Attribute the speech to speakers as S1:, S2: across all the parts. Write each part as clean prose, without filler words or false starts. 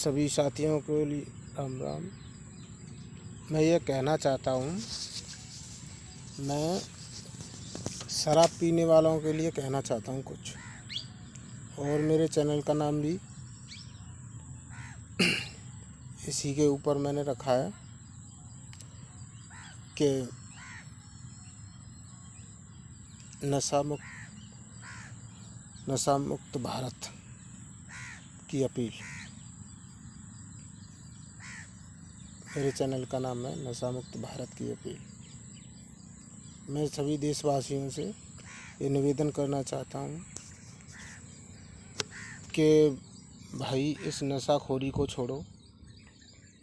S1: सभी साथियों को लिए राम राम। मैं ये कहना चाहता हूँ, मैं शराब पीने वालों के लिए कहना चाहता हूँ कुछ, और मेरे चैनल का नाम भी इसी के ऊपर मैंने रखा है कि नशा मुक्त भारत की अपील। मेरे चैनल का नाम है नशा मुक्त भारत की अपील। मैं सभी देशवासियों से ये निवेदन करना चाहता हूँ कि भाई इस नशाखोरी को छोड़ो।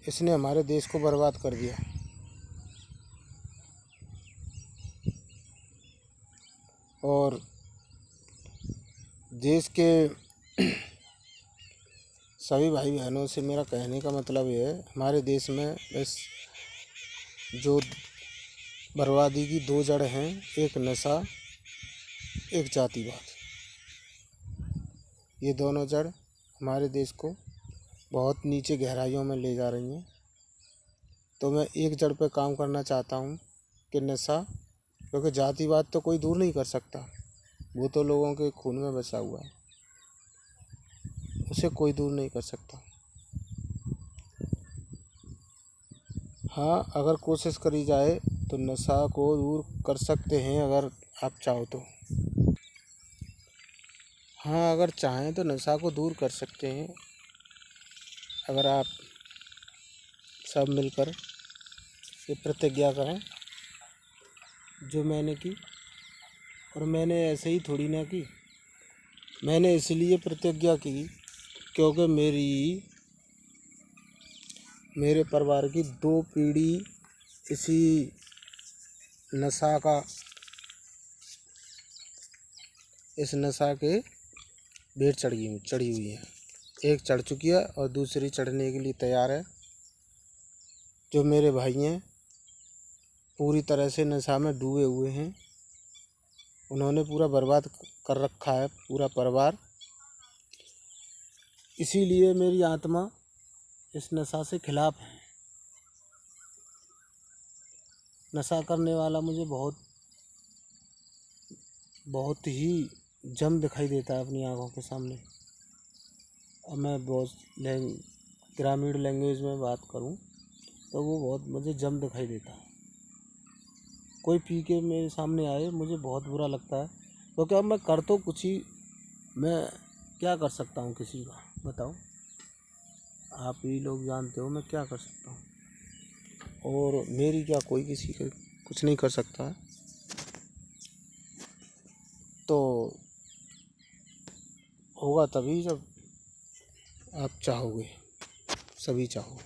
S1: इसने हमारे देश को बर्बाद कर दिया। और देश के सभी भाई बहनों से मेरा कहने का मतलब ये है, हमारे देश में बस जो बर्बादी की दो जड़ हैं, एक नशा, एक जातिवाद। ये दोनों जड़ हमारे देश को बहुत नीचे गहराइयों में ले जा रही हैं। तो मैं एक जड़ पे काम करना चाहता हूँ कि नशा, क्योंकि जातिवाद तो कोई दूर नहीं कर सकता, वो तो लोगों के खून में बसा हुआ है, उसे कोई दूर नहीं कर सकता। हाँ, अगर कोशिश करी जाए तो नशा को दूर कर सकते हैं, अगर आप चाहो तो। हाँ, अगर चाहें तो नशा को दूर कर सकते हैं, अगर आप सब मिलकर ये प्रतिज्ञा करें जो मैंने की। और मैंने ऐसे ही थोड़ी ना की, मैंने इसलिए प्रतिज्ञा की क्योंकि मेरे परिवार की 2 पीढ़ी इसी इस नशा के भेंट चढ़ी हुई है। एक चढ़ चुकी है और दूसरी चढ़ने के लिए तैयार है। जो मेरे भाई हैं पूरी तरह से नशा में डूबे हुए हैं, उन्होंने पूरा बर्बाद कर रखा है, पूरा परिवार। इसीलिए मेरी आत्मा इस नशा से खिलाफ है। नशा करने वाला मुझे बहुत ही जम दिखाई देता है अपनी आँखों के सामने। और मैं बहुत ग्रामीण लैंग्वेज में बात करूं तो वो बहुत मुझे जम दिखाई देता है। कोई पी के मेरे सामने आए, मुझे बहुत बुरा लगता है, क्योंकि अब मैं कर तो कुछ ही, मैं क्या कर सकता हूँ किसी का, बताओ। आप ही लोग जानते हो मैं क्या कर सकता हूँ, और मेरी क्या कोई किसी का कुछ नहीं कर सकता है। तो होगा तभी जब आप चाहोगे, सभी चाहो।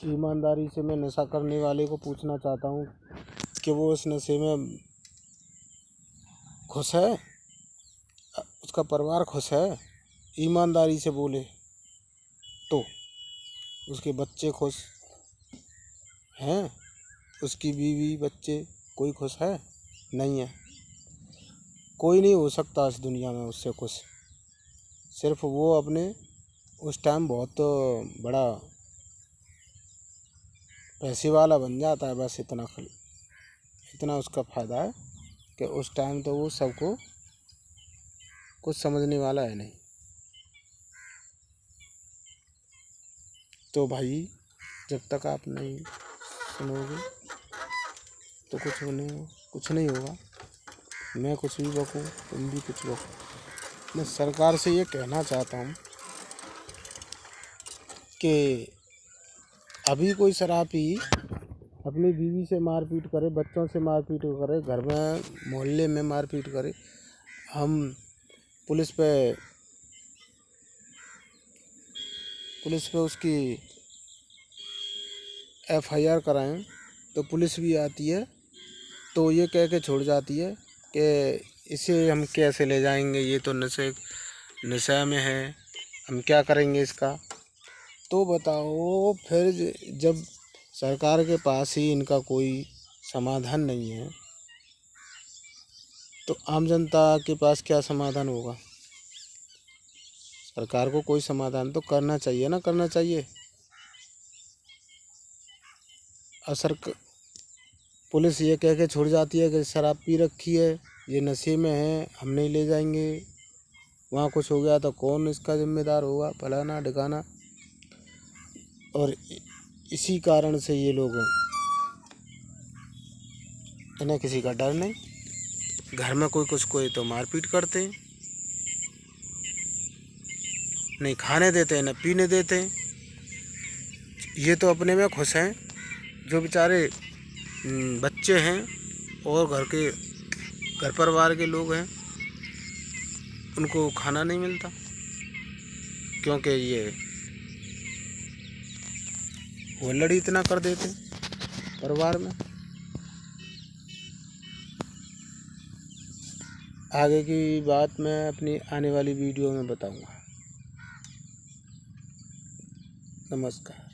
S1: ईमानदारी से मैं नशा करने वाले को पूछना चाहता हूँ कि वो इस नशे में खुश है, उसका परिवार खुश है। ईमानदारी से बोले तो उसके बच्चे खुश हैं, उसकी बीवी बच्चे कोई खुश है? नहीं है। कोई नहीं हो सकता इस दुनिया में उससे खुश। सिर्फ वो अपने उस टाइम बहुत बड़ा पैसे वाला बन जाता है, बस इतना उसका फ़ायदा है कि उस टाइम तो वो सबको कुछ समझने वाला है नहीं। तो भाई, जब तक आप नहीं सुनोगे तो कुछ नहीं होगा। मैं कुछ भी बकूँ, तुम भी कुछ बको। मैं सरकार से ये कहना चाहता हूँ कि अभी कोई शराबी अपनी बीवी से मारपीट करे, बच्चों से मारपीट करे, घर में मोहल्ले में मारपीट करे, हम पुलिस पे उसकी FIR कराएं तो पुलिस भी आती है, तो ये कह के छोड़ जाती है कि इसे हम कैसे ले जाएंगे, ये तो नशे में है, हम क्या करेंगे इसका। तो बताओ, फिर जब सरकार के पास ही इनका कोई समाधान नहीं है तो आम जनता के पास क्या समाधान होगा? सरकार को कोई समाधान तो करना चाहिए ना, करना चाहिए। असर पुलिस ये कह के छोड़ जाती है कि शराब पी रखी है, ये नशे में है, हम नहीं ले जाएंगे, वहाँ कुछ हो गया तो कौन इसका जिम्मेदार होगा, फलाना ढिकाना। और इसी कारण से ये लोग, इन्हें किसी का डर नहीं। घर में कोई तो मारपीट करते हैं, नहीं खाने देते हैं, न पीने देते हैं। ये तो अपने में खुश हैं, जो बेचारे बच्चे हैं और घर परिवार के लोग हैं, उनको खाना नहीं मिलता, क्योंकि ये हुल्लड़ इतना कर देते परिवार में। आगे की बात मैं अपनी आने वाली वीडियो में बताऊंगा। नमस्कार।